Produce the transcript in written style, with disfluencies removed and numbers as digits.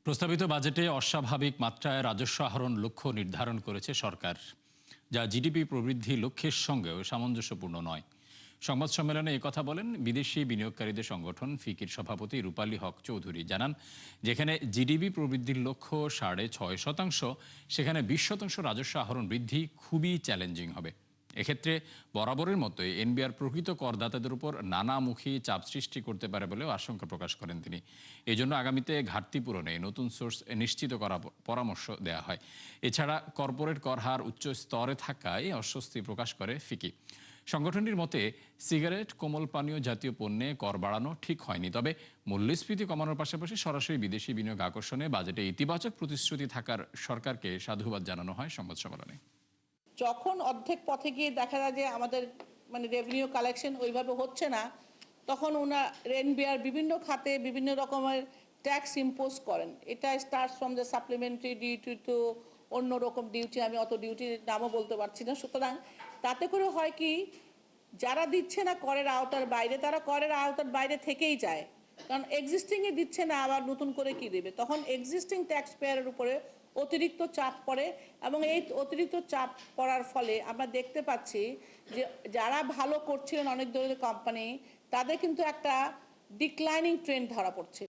প্রস্তাবিত বাজেটে অস্বাভাবিক মাত্রায় রাজস্ব আহরণ লক্ষ্য নির্ধারণ করেছে সরকার, যা জিডিপি প্রবৃদ্ধি লক্ষ্যের সঙ্গেও সামঞ্জস্যপূর্ণ নয়। সংবাদ সম্মেলনে একথা বলেন বিদেশি বিনিয়োগকারীদের সংগঠন ফিকির সভাপতি রূপালী হক চৌধুরী। জানান, যেখানে জিডিপি প্রবৃদ্ধির লক্ষ্য 6.5%, সেখানে 20% রাজস্ব আহরণ বৃদ্ধি খুবই চ্যালেঞ্জিং হবে। এক্ষেত্রে বরাবরের মতোই এনবিআর প্রকৃত করদাতাদের উপর নানামুখী চাপ সৃষ্টি করতে পারে বলেও আশঙ্কা প্রকাশ করেন তিনি। এজন্য আগামীতে ঘাটতি পূরণে নতুন সোর্স নিশ্চিত করার পরামর্শ দেওয়া হয়। এছাড়া কর্পোরেট কর হার উচ্চ স্তরে থাকায় অস্বস্তি প্রকাশ করে ফিকি। সংগঠনটির মতে সিগারেট, কোমল পানীয় জাতীয় পণ্যে কর বাড়ানো ঠিক হয়নি, তবে মূল্যস্ফীতি কমানোর পাশাপাশি সরাসরি বিদেশি বিনিয়োগ আকর্ষণে বাজেটে ইতিবাচক প্রতিশ্রুতি থাকার সরকারকে সাধুবাদ জানানো হয় সংবাদ সম্মেলনে। যখন অর্ধেক পথে গিয়ে দেখা যায় যে আমাদের রেভিনিউ কালেকশন ওইভাবে হচ্ছে না, তখন এনবিআর বিভিন্ন খাতে বিভিন্ন রকমের ট্যাক্স ইম্পোজ করেন। এটা starts from the supplementary duty to অন্য রকম ডিউটি, আমি অত ডিউটির নামও বলতে পারছি না। সুতরাং তাতে করে হয় কি, যারা দিচ্ছে না করের আওতার বাইরে, তারা করের আওতার বাইরে থেকেই যায়, কারণ এক্সিস্টিংয়ে দিচ্ছে না, আবার নতুন করে কি দেবে। তখন এক্সিস্টিং ট্যাক্স পেয়ারের উপরে অতিরিক্ত চাপ পড়ে, এবং এই অতিরিক্ত চাপ পড়ার ফলে আমরা দেখতে পাচ্ছি যে যারা ভালো করছিলেন অনেক ধরনের কোম্পানি, তাদের কিন্তু একটা ডিক্লাইনিং ট্রেন্ড ধরা পড়ছে।